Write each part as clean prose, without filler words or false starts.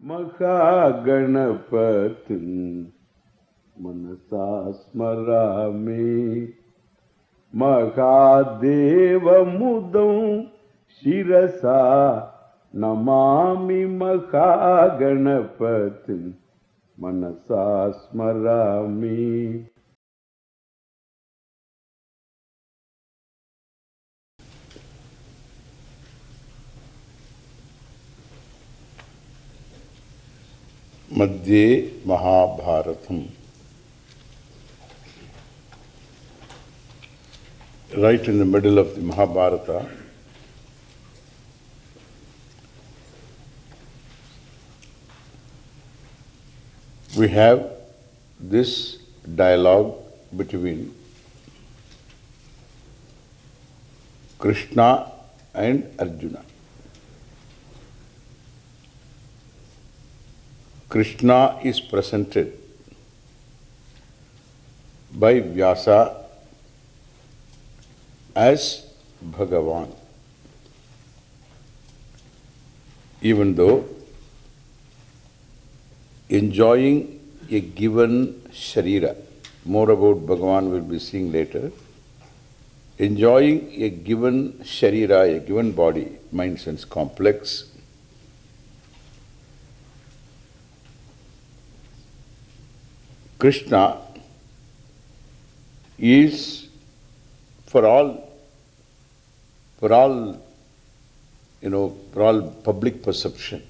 Mahaganapatin Manasa Smarami Mahadevamudam Shirasa Namami Mahaganapatin Manasa Smarami. Madhye Mahabharatam. Right in the middle of the Mahabharata, we have this dialogue between Krishna and Arjuna. Krishna is presented by Vyasa as Bhagavan, even though enjoying a given sharira. More about Bhagavan we'll be seeing later. Enjoying a given sharira, a given body, mind sense complex, Krishna is for all public perception.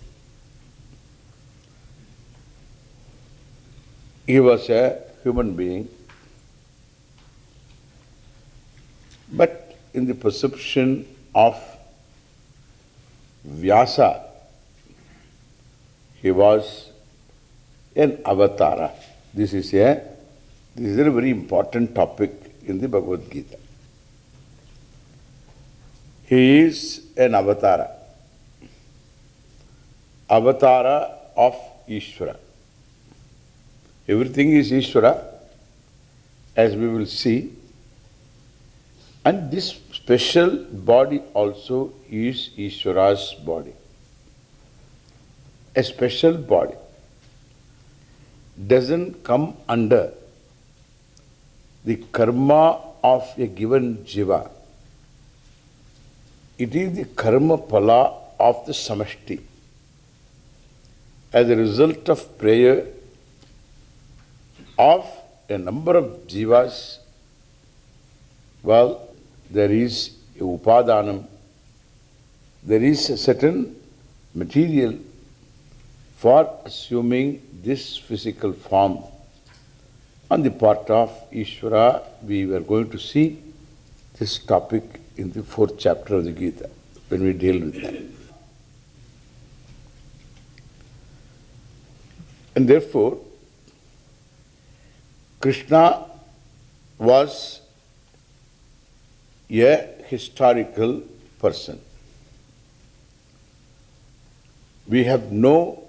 He was a human being, but in the perception of Vyasa, he was an Avatara. This is a very important topic in the Bhagavad Gita. He is an Avatara. Avatara of Ishvara. Everything is Ishvara, as we will see. And this special body also is Ishvara's body. A special body doesn't come under the karma of a given jiva. It is the karma phala of the samashti. As a result of prayer of a number of jivas, well, there is a upadanam, there is a certain material for assuming this physical form. On the part of Ishvara, we were going to see this topic in the 4th chapter of the Gita, when we deal with that. And therefore, Krishna was a historical person. We have no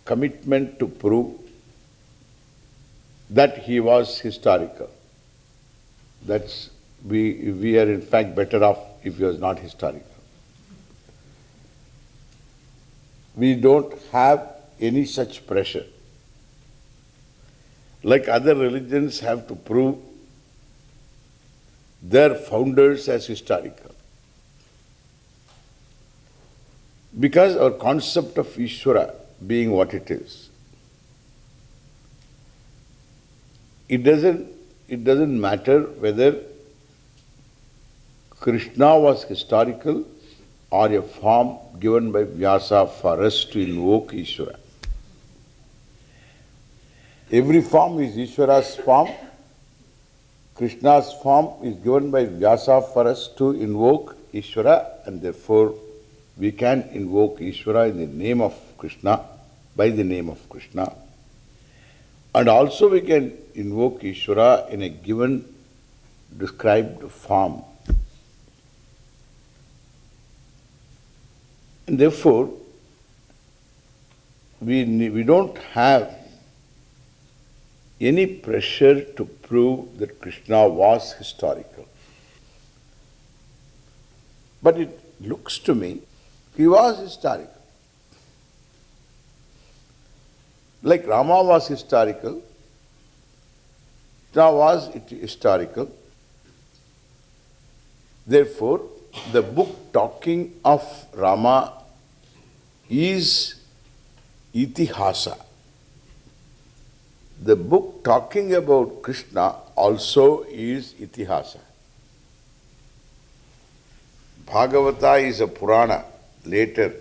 commitment to prove that he was historical. We are in fact better off if he was not historical. We don't have any such pressure. Like other religions have to prove their founders as historical. Because our concept of Ishvara being what it is, it doesn't matter whether Krishna was historical or a form given by Vyasa for us to invoke Ishvara. Every form is Ishvara's form. Krishna's form is given by Vyasa for us to invoke Ishvara, and therefore we can invoke Ishvara in the name of Krishna, by the name of Krishna. And also we can invoke Ishvara in a given described form. And therefore, we don't have any pressure to prove that Krishna was historical. But it looks to me he was historical. Like Rama was historical, Krishna was historical. Therefore, the book talking of Rama is itihasa. The book talking about Krishna also is itihasa. Bhagavata is a Purana, later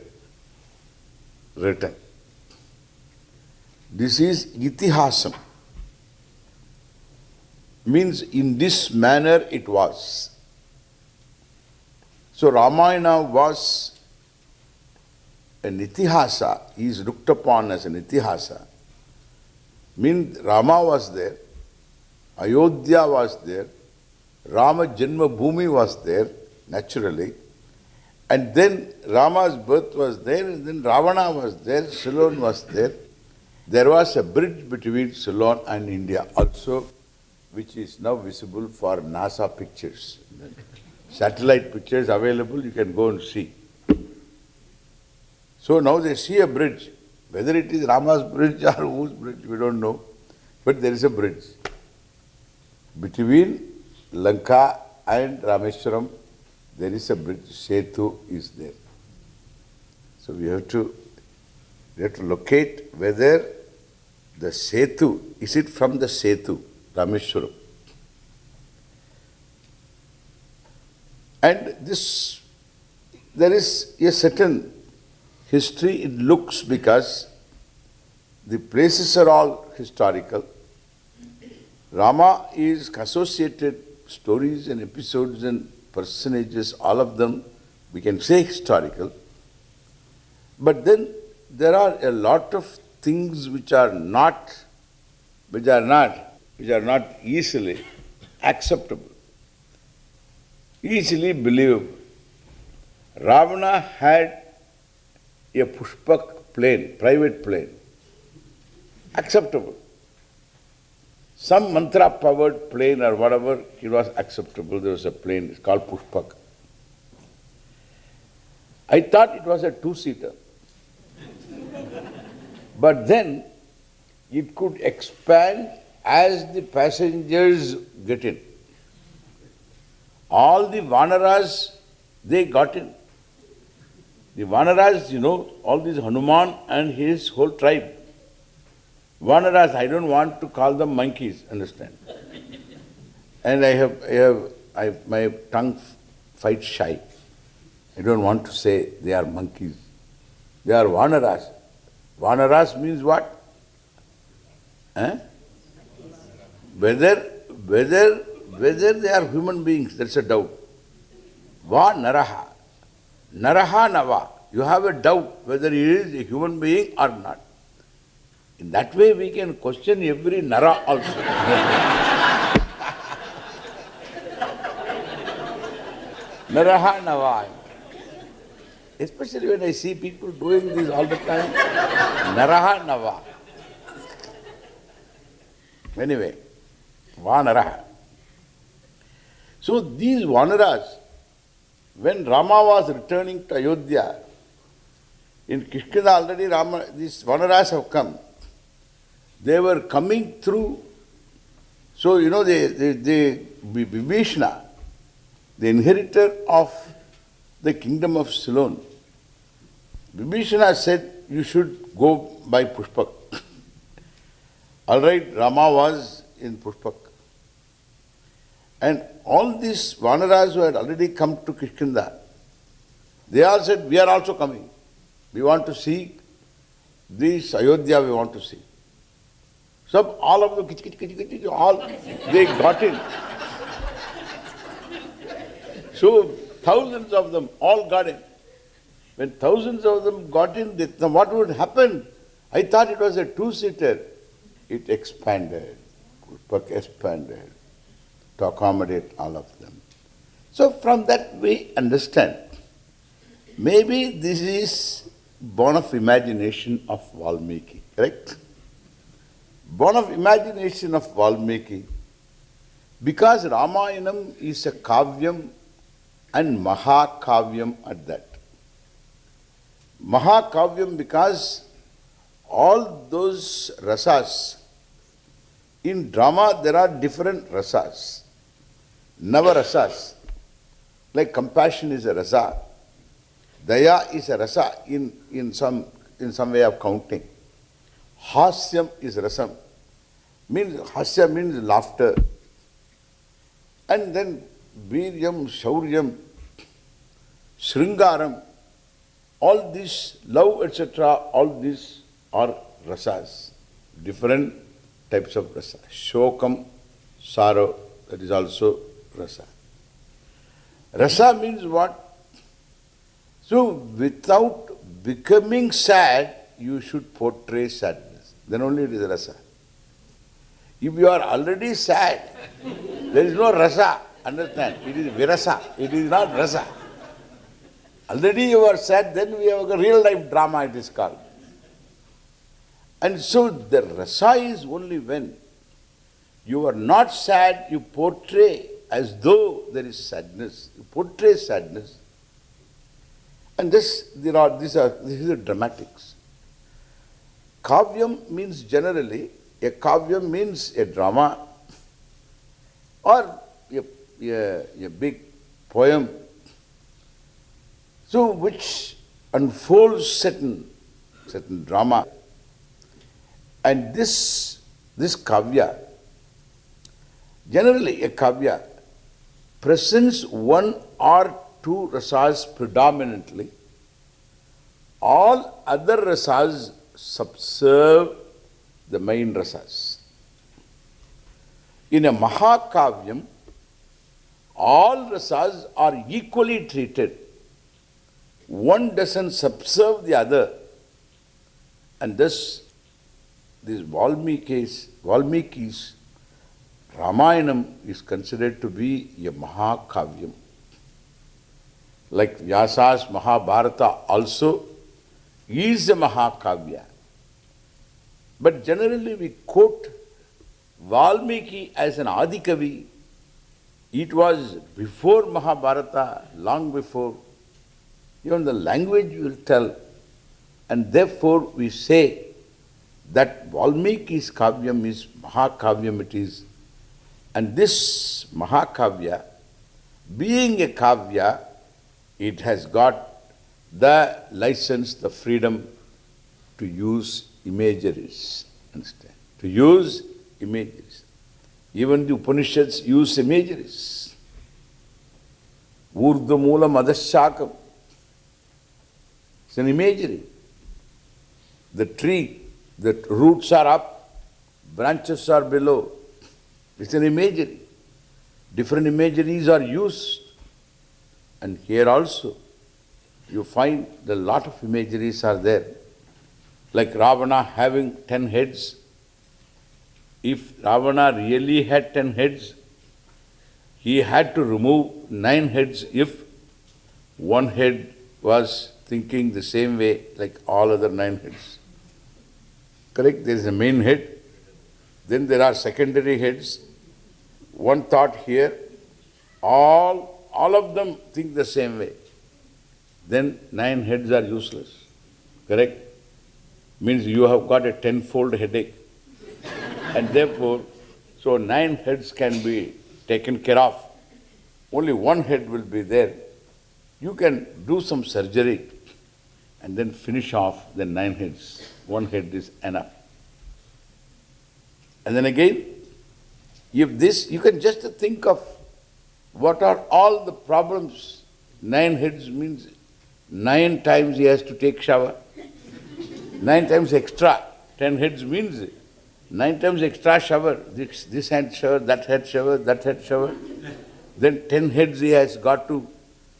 written. This is itihasam. Means in this manner it was. So Ramayana was an itihasa, he is looked upon as an itihasa. Means Rama was there, Ayodhya was there, Rama Janma Bhumi was there, naturally. And then Rama's birth was there, and then Ravana was there, Ceylon was there. There was a bridge between Ceylon and India also, which is now visible for NASA pictures. Satellite pictures available, you can go and see. So now they see a bridge. Whether it is Rama's bridge or whose bridge, we don't know. But there is a bridge. Between Lanka and Rameshwaram, there is a bridge. Setu is there. So we have to locate whether the Setu, is it from the Setu, Rameshwaram? And this, there is a certain history it looks because the places are all historical. Rama is associated stories and episodes and personages, all of them we can say historical. But then there are a lot of things which are not easily acceptable, easily believable. Ravana had a Pushpak plane, private plane, acceptable. Some mantra-powered plane or whatever, it was acceptable. There was a plane, it's called Pushpak. I thought it was a two-seater. But then, it could expand as the passengers get in. All the Vanaras, they got in. The Vanaras, all these Hanuman and his whole tribe. Vanaras, I don't want to call them monkeys, understand? And my tongue fights shy. I don't want to say they are monkeys. They are Vanaras. Vanaras means what? Whether they are human beings, that's a doubt. Va naraha. Naraha nava. You have a doubt whether he is a human being or not. In that way we can question every nara also. Naraha nava. Especially when I see people doing this all the time. Naraha nava. Anyway, Vanaraha. So these Vanaras, when Rama was returning to Ayodhya, in Kishkinda already these Vanaras have come. They were coming through, so Vibhishana, the inheritor of the kingdom of Ceylon, Vibhishana said, you should go by Pushpak. All right, Rama was in Pushpak. And all these Vanaras who had already come to Kishkinda, they all said, we are also coming. We want to see this Ayodhya, we want to see. So all of them, they got in. So thousands of them all got in. When thousands of them got in, what would happen? I thought it was a two-seater. It expanded, expanded to accommodate all of them. So from that we understand, maybe this is born of imagination of Valmiki, correct? Born of imagination of Valmiki, because Ramayanam is a kavyam and Mahakavyam at that. Mahakavyam because all those rasas, in drama there are different rasas, navarasas. Like compassion is a rasa, daya is a rasa in some way of counting. Hasyam is rasam. Hasya means laughter. And then Viryam, Shauryam, Sringaram, all these, love, etc., all these are rasas, different types of rasa. Shokam, sorrow, that is also rasa. Rasa means what? So, without becoming sad, you should portray sadness. Then only it is rasa. If you are already sad, there is no rasa. Understand? It is virasa. It is not rasa. Already you are sad, then we have a real life drama, it is called. And so the rasa is only when you are not sad, you portray as though there is sadness. You portray sadness. And this is the dramatics. Kavyam means generally, a kavyam means a drama or a big poem, so which unfolds certain drama. And this kavya, generally a kavya, presents one or two rasas predominantly. All other rasas subserve the main rasas. In a Mahakavyam, all rasas are equally treated. One doesn't subserve the other. And thus, this Valmiki's Ramayana is considered to be a Mahakavyam. Like Vyasa's Mahabharata also is a Mahakavya. But generally we quote Valmiki as an Adikavi. It was before Mahabharata, long before. Even the language will tell. And therefore we say that Valmiki's Kavyam is Mahakavyam it is. And this Mahakavya, being a Kavya, it has got the license, the freedom to use imageries. Understand? To use imageries. Even the Upanishads use imageries. Urdhva Madashakam. It's an imagery. The tree, the roots are up, branches are below. It's an imagery. Different imageries are used. And here also, you find a lot of imageries are there. Like Ravana having 10 heads. If Ravana really had 10 heads, he had to remove 9 heads if one head was thinking the same way like all other 9 heads. Correct? There is a main head. Then there are secondary heads. One thought here, all of them think the same way. Then 9 heads are useless. Correct? Means you have got a 10-fold headache. And therefore, so 9 heads can be taken care of. Only one head will be there. You can do some surgery and then finish off the 9 heads. One head is enough. And then again, if this, you can just think of what are all the problems. 9 heads means 9 times he has to take shower. 9 times extra. 10 heads means 9 times extra shower. This hand shower, that head shower, that head shower. Then 10 heads he has got to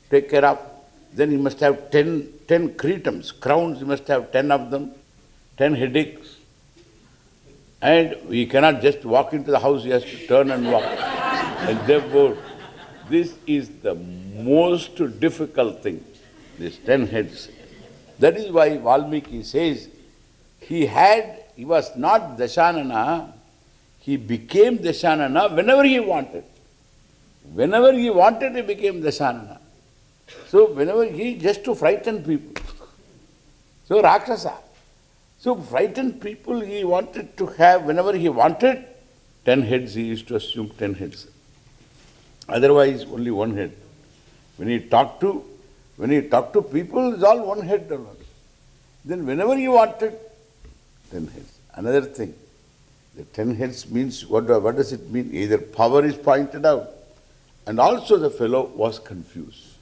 take care of. Then he must have 10 kritams, crowns, he must have 10 of them, 10 headaches. And he cannot just walk into the house, he has to turn and walk. And therefore, this is the most difficult thing, these 10 heads. That is why Valmiki says, he was not Dashanana, he became Dashanana whenever he wanted. Whenever he wanted, he became Dashanana. So whenever just to frighten people. So Rakshasa. So frightened people he wanted to have, whenever he wanted, 10 heads, he used to assume 10 heads. Otherwise, only one head. When he talked to people, it's all one head alone. Then whenever he wanted, 10 heads. Another thing, the 10 heads means, what does it mean? Either power is pointed out, and also the fellow was confused.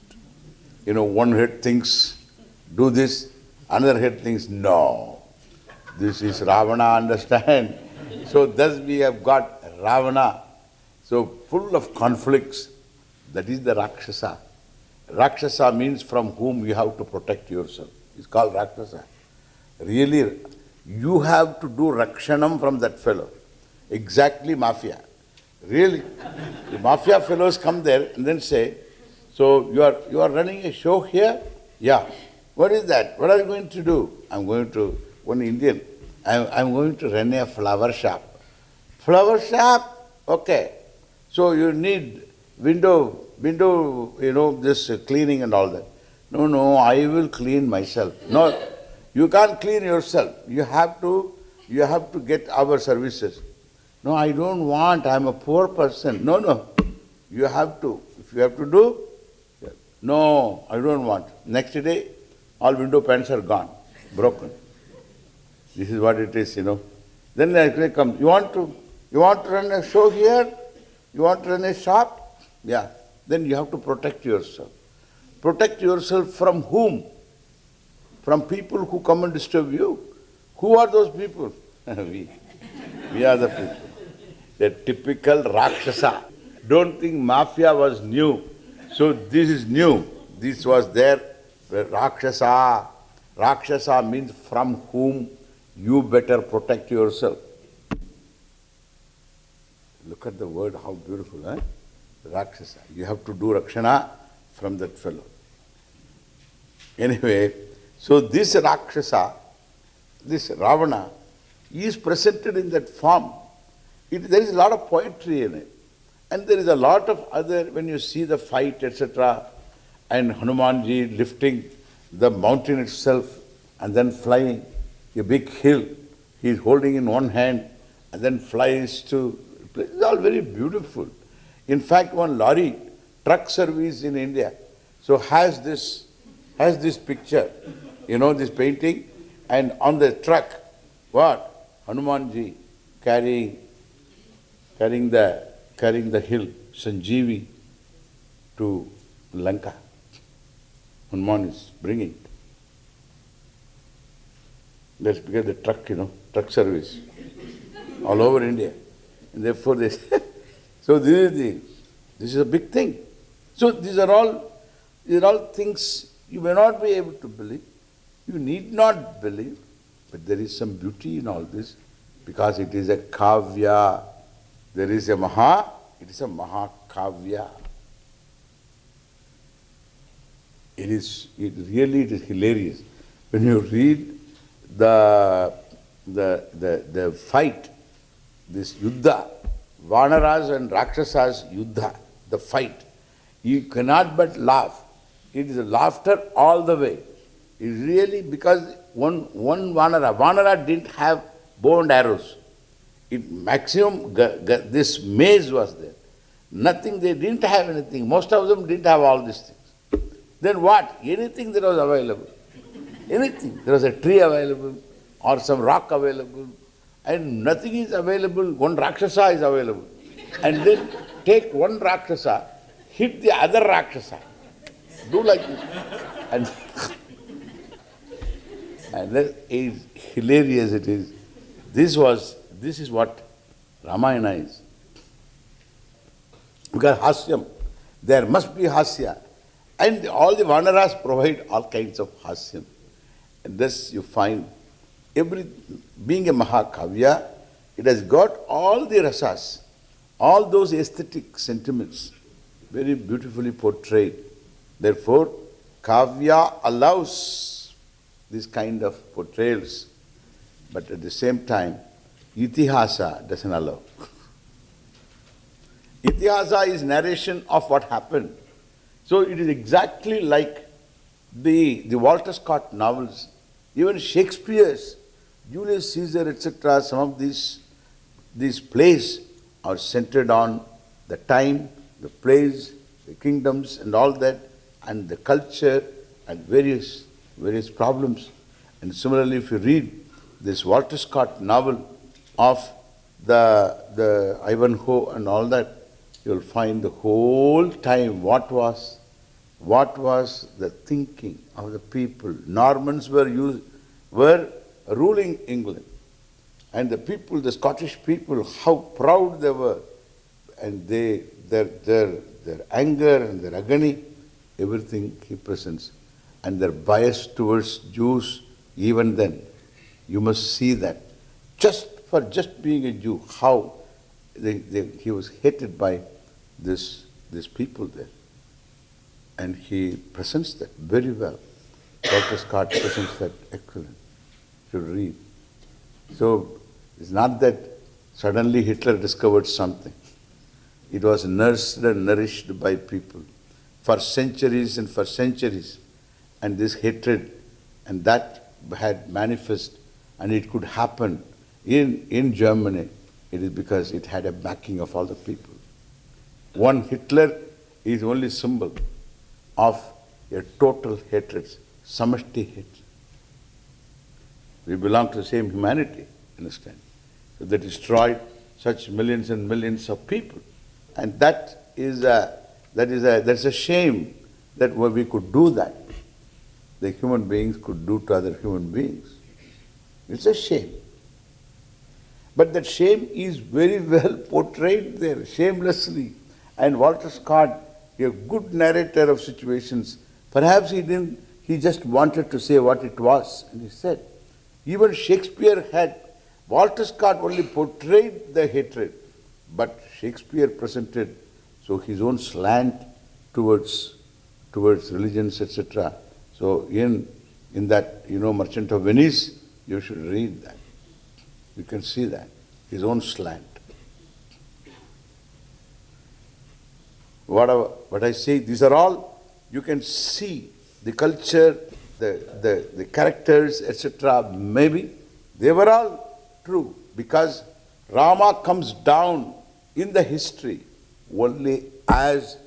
One head thinks, do this, another head thinks, no, this is Ravana, understand? So thus we have got Ravana, so full of conflicts. That is the Rakshasa. Rakshasa means from whom you have to protect yourself. It's called Rakshasa. Really, you have to do Rakshanam from that fellow. Exactly mafia. Really. The mafia fellows come there and then say, so you are running a show here? Yeah. What is that? What are you going to do? I'm going to, one Indian, I'm going to run a flower shop. Flower shop? Okay. So you need window, this cleaning and all that. No, I will clean myself. No, you can't clean yourself. You have to get our services. No, I don't want. I'm a poor person. No. You have to. If you have to do, no, I don't want. Next day, all window panes are gone, broken. This is what it is, Then they come. You want to run a show here? You want to run a shop? Yeah. Then you have to protect yourself. Protect yourself from whom? From people who come and disturb you. Who are those people? We are the people. The typical Rakshasa. Don't think mafia was new. So this is new. This was there. Rakshasa. Rakshasa means from whom you better protect yourself. Look at the word, how beautiful, eh? Rakshasa. You have to do Rakshana from that fellow. Anyway, so this Rakshasa, this Ravana, is presented in that form. There is a lot of poetry in it. And there is a lot of other, when you see the fight, etc., and Hanumanji lifting the mountain itself and then flying a big hill. He is holding in one hand and then flies to... It's all very beautiful. In fact, one lorry truck service in India so has this picture, this painting, and on the truck, what? Hanumanji carrying the hill, Sanjeevi, to Lanka. Hanuman is bringing it. That's because the truck, truck service all over India. And therefore they say, so this is a big thing. So these are all things you may not be able to believe. You need not believe, but there is some beauty in all this because it is a kavya. There is it is a mahakavya. It is hilarious. When you read the fight, this yuddha, Vanaras and Rakshasas yuddha, the fight, you cannot but laugh. It is a laughter all the way. It really, because one Vanara didn't have bow and arrows. Maximum, this maze was there. Nothing, they didn't have anything. Most of them didn't have all these things. Then what? Anything that was available. Anything. There was a tree available or some rock available. And nothing is available, one Rakshasa is available. And then take one Rakshasa, hit the other Rakshasa. Do like this. And that is hilarious it is. This is what Ramayana is. Because hasyam, there must be hasya. And all the Vanaras provide all kinds of hasyam. And thus you find being a Mahakavya, it has got all the rasas, all those aesthetic sentiments, very beautifully portrayed. Therefore, Kavya allows this kind of portrayals, but at the same time, Itihasa doesn't allow. Itihasa is narration of what happened. So it is exactly like the Walter Scott novels, even Shakespeare's Julius Caesar, etc., some of these plays are centered on the time, the place, the kingdoms and all that, and the culture and various problems. And similarly, if you read this Walter Scott novel of the Ivanhoe and all that, you'll find the whole time what was the thinking of the people. Normans were ruling England, and the people, the Scottish people, how proud they were, and their anger and their agony, everything he presents, and their bias towards Jews. Even then, you must see that for just being a Jew, how he was hated by these people there. And he presents that very well. Dr. Scott presents that excellent. You should read. So it's not that suddenly Hitler discovered something. It was nursed and nourished by people for centuries and for centuries. And this hatred, and that had manifest, and it could happen in Germany. It is because it had a backing of all the people. One Hitler is only symbol of a total hatred, samashti hatred. We belong to the same humanity, understand? So they destroyed such millions and millions of people. And that's a shame that we could do that. The human beings could do to other human beings. It's a shame. But that shame is very well portrayed there, shamelessly. And Walter Scott, a good narrator of situations, perhaps he just wanted to say what it was, and he said. Even Shakespeare had, Walter Scott only portrayed the hatred, but Shakespeare presented so his own slant towards religions, etc. So in that, Merchant of Venice, you should read that. You can see that, his own slant. What I say, these are all, you can see the culture, the characters, etc. Maybe they were all true, because Rama comes down in the history only as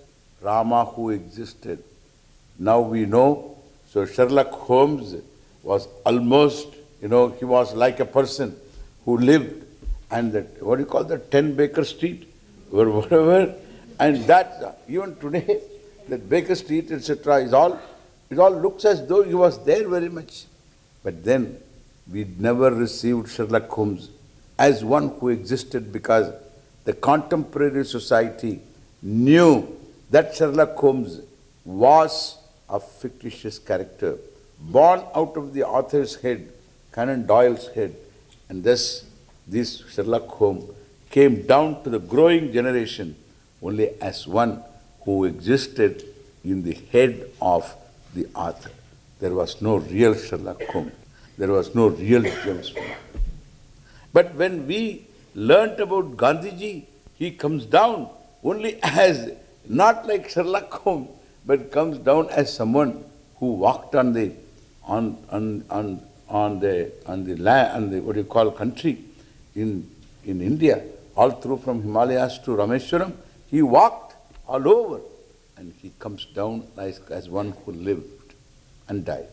Rama who existed. Now we know, so Sherlock Holmes was almost, he was like a person who lived, and that, what do you call that, 10 Baker Street, or whatever, and that, even today, that Baker Street, etc., it all looks as though he was there very much. But then, we never received Sherlock Holmes as one who existed, because the contemporary society knew that Sherlock Holmes was a fictitious character, born out of the author's head, Conan Doyle's head, and thus this Sherlock Holmes came down to the growing generation only as one who existed in the head of the author. There was no real Sherlock Holmes. There was no real James Bond. But when we learnt about Gandhiji, he comes down only as, not like Sherlock Holmes, but comes down as someone who walked on the land, what you call country in India, all through from Himalayas to Rameshwaram. He walked all over, and he comes down as one who lived and died.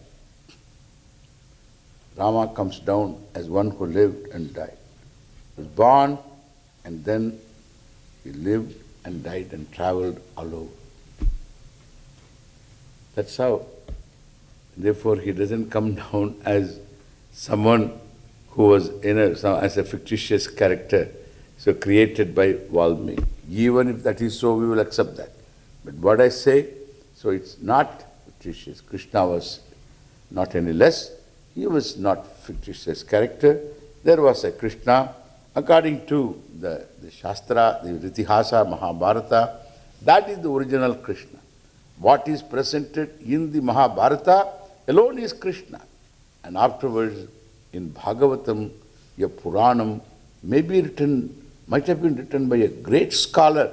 Rama comes down as one who lived and died. He was born, and then he lived and died and traveled all over. That's how. Therefore, he doesn't come down as someone who was as a fictitious character, so created by Valmiki. Even if that is so, we will accept that. But what I say, so it's not fictitious. Krishna was not any less. He was not fictitious character. There was a Krishna, according to the Shastra, the Itihasa, Mahabharata. That is the original Krishna. What is presented in the Mahabharata alone is Krishna. And afterwards, in Bhagavatam, a Puranam might have been written by a great scholar,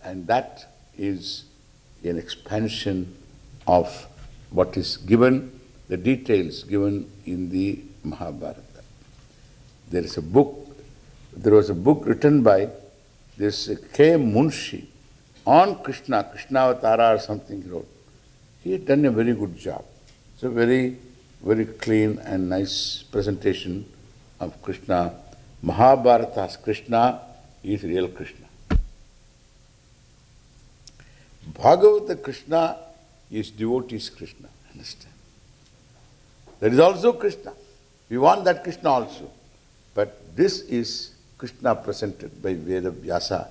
and that is an expansion of what is given, the details given in the Mahabharata. There is a book, there was a book written by this K. Munshi on Krishna, Krishnaavatara or something he wrote. He had done a very good job. It's a very, very clean and nice presentation of Krishna. Mahabharata's Krishna is real Krishna. Bhagavad Krishna is devotee's Krishna. Understand? There is also Krishna. We want that Krishna also. But this is Krishna presented by Veda Vyasa.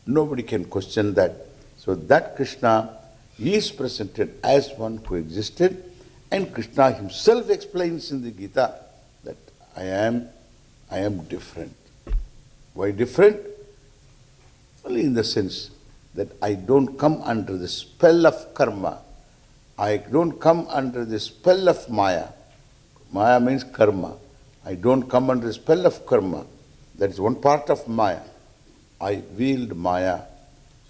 Nobody can question that. So that Krishna is presented as one who existed, and Krishna himself explains in the Gita that I am different. Why different? Only in the sense that I don't come under the spell of karma. I don't come under the spell of Maya. Maya means karma. I don't come under the spell of karma. That is one part of Maya. I wield Maya.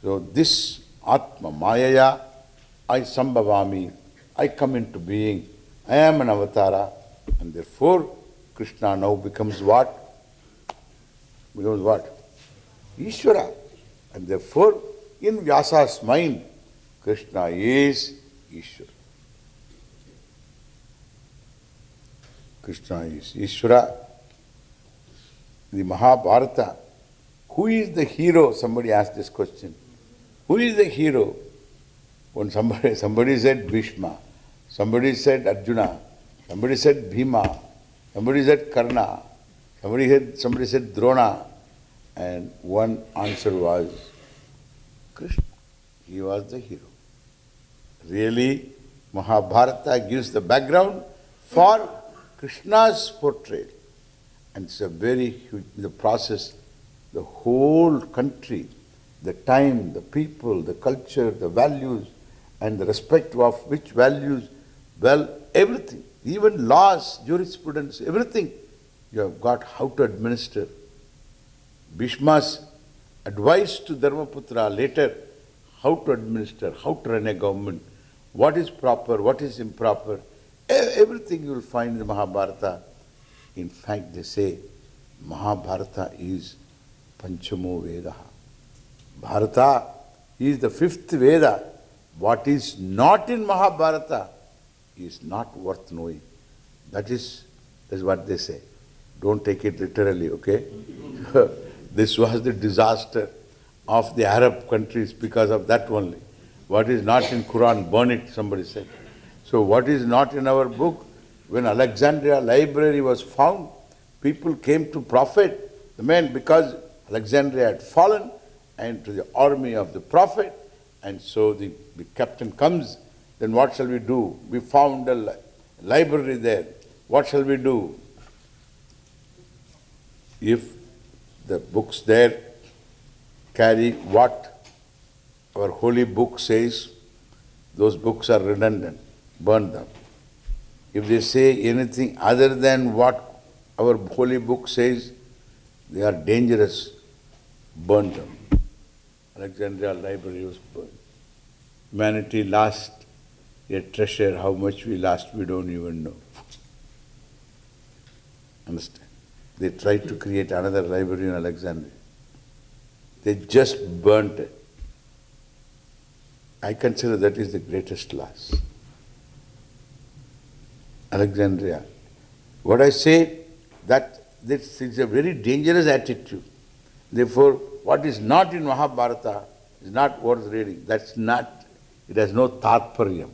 So this Atma, Mayaya, I sambhavami, I come into being. I am an Avatara. And therefore, Krishna now becomes what? Becomes what? Ishvara. And therefore, in Vyasa's mind, Krishna is Ishvara. Krishna is Ishvara. The Mahabharata, who is the hero? Somebody asked this question. Who is the hero? When somebody said Bhishma, somebody said Arjuna, somebody said Bhima, somebody said Karna, somebody said Drona, and one answer was Krishna. He was the hero. Really, Mahabharata gives the background for Krishna's portrayal. And it's a very huge, the process, the whole country, the time, the people, the culture, the values, and the respect of which values, well, everything, even laws, jurisprudence, everything, you have got how to administer. Bhishma's advice to Dharmaputra later, how to administer, how to run a government, what is proper, what is improper, everything you will find in the Mahabharata. In fact, they say Mahabharata is Panchamo Veda. Bharata is the fifth Veda. What is not in Mahabharata is not worth knowing. That is what they say. Don't take it literally, okay? This was the disaster of the Arab countries because of that only. What is not in Quran, burn it, somebody said. So what is not in our book? When Alexandria library was found, people came to Prophet, the men, because Alexandria had fallen, and to the army of the Prophet, and so the captain comes, then what shall we do? We found a library there. What shall we do? If the books there carry what our holy book says, those books are redundant. Burn them. If they say anything other than what our holy book says, they are dangerous. Burn them. Alexandria library was burned. Humanity lost a treasure. How much we lost, we don't even know. Understand? They tried to create another library in Alexandria. They just burnt it. I consider that is the greatest loss. Alexandria. What I say, that this is a very dangerous attitude. Therefore, what is not in Mahabharata is not worth reading. That's not, it has no tatparyam.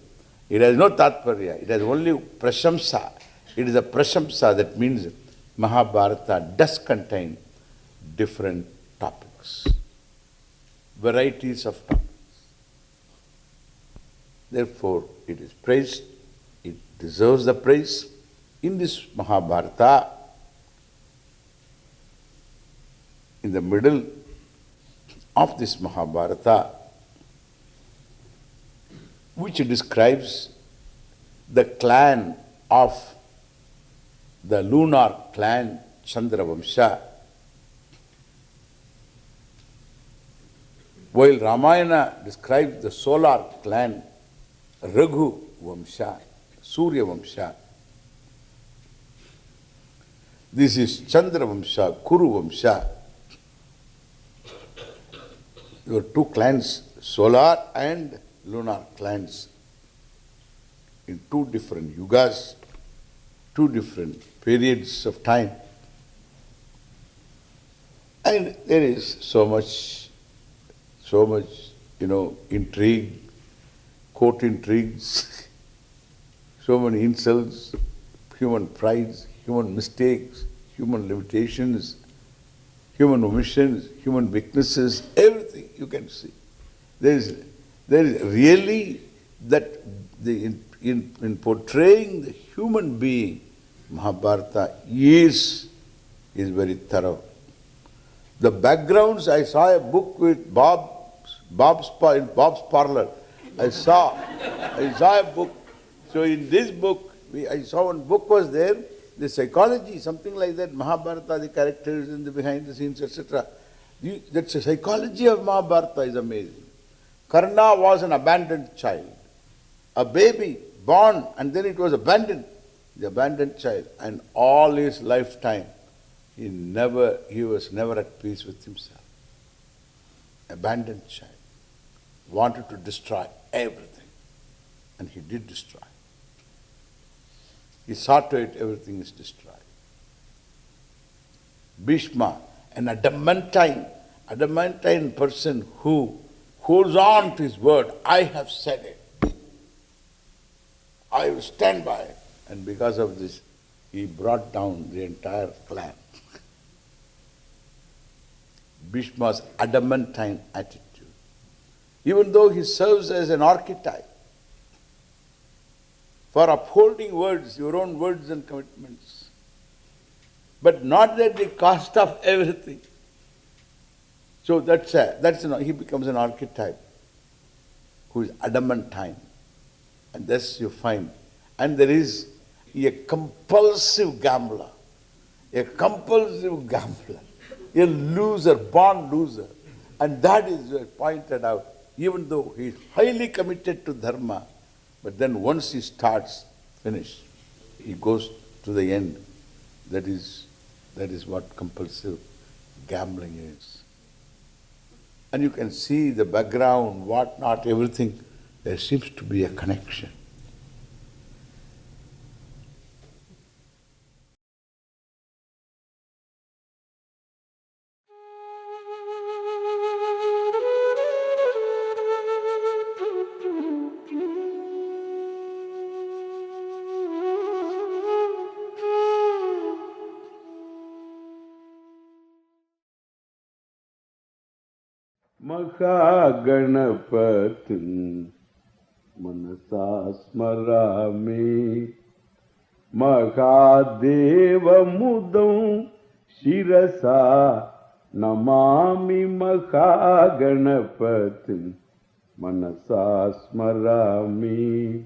It has no tatparya. It has only prashamsa. It is a prashamsa, that means Mahabharata does contain different topics, varieties of topics. Therefore, it is praised. It deserves the praise. In this Mahabharata, in the middle of this Mahabharata, which describes the clan of the lunar clan Chandravamsha, while Ramayana describes the solar clan Raghu Vamsha, Surya Vamsha. This is Chandra Vamsha, Kuru Vamsha. There were two clans, solar and lunar clans, in two different yugas, two different periods of time. And there is so much, intrigue, court intrigues, so many insults, human prides, human mistakes, human limitations, human omissions, human weaknesses, everything you can see. There is really that in portraying the human being, Mahabharata is very thorough. The backgrounds, I saw a book with Bob's parlor. I saw a book. So in this book, I saw one book was there, the psychology, something like that, Mahabharata, the characters and the behind the scenes, etc. That's the psychology of Mahabharata is amazing. Karna was an abandoned child, a baby born and then it was abandoned, the abandoned child, and all his lifetime he was never at peace with himself. Abandoned child, wanted to destroy everything, and he did destroy. He saw to it everything is destroyed. Bhishma, an adamantine person who holds on to his word. I have said it. I will stand by it. And because of this, he brought down the entire clan. Bhishma's adamantine attitude. Even though he serves as an archetype for upholding words, your own words and commitments, but not at the cost of everything. So he becomes an archetype who is adamantine. And thus you find, and there is a compulsive gambler, a loser, born loser. And that is pointed out, even though he is highly committed to dharma, but then once he starts, finish. He goes to the end. That is what compulsive gambling is. And you can see the background, what not, everything. There seems to be a connection. Mahaganapatin manasa smarami Mahadeva mudam shirasa namami Mahaganapatin manasa smarami.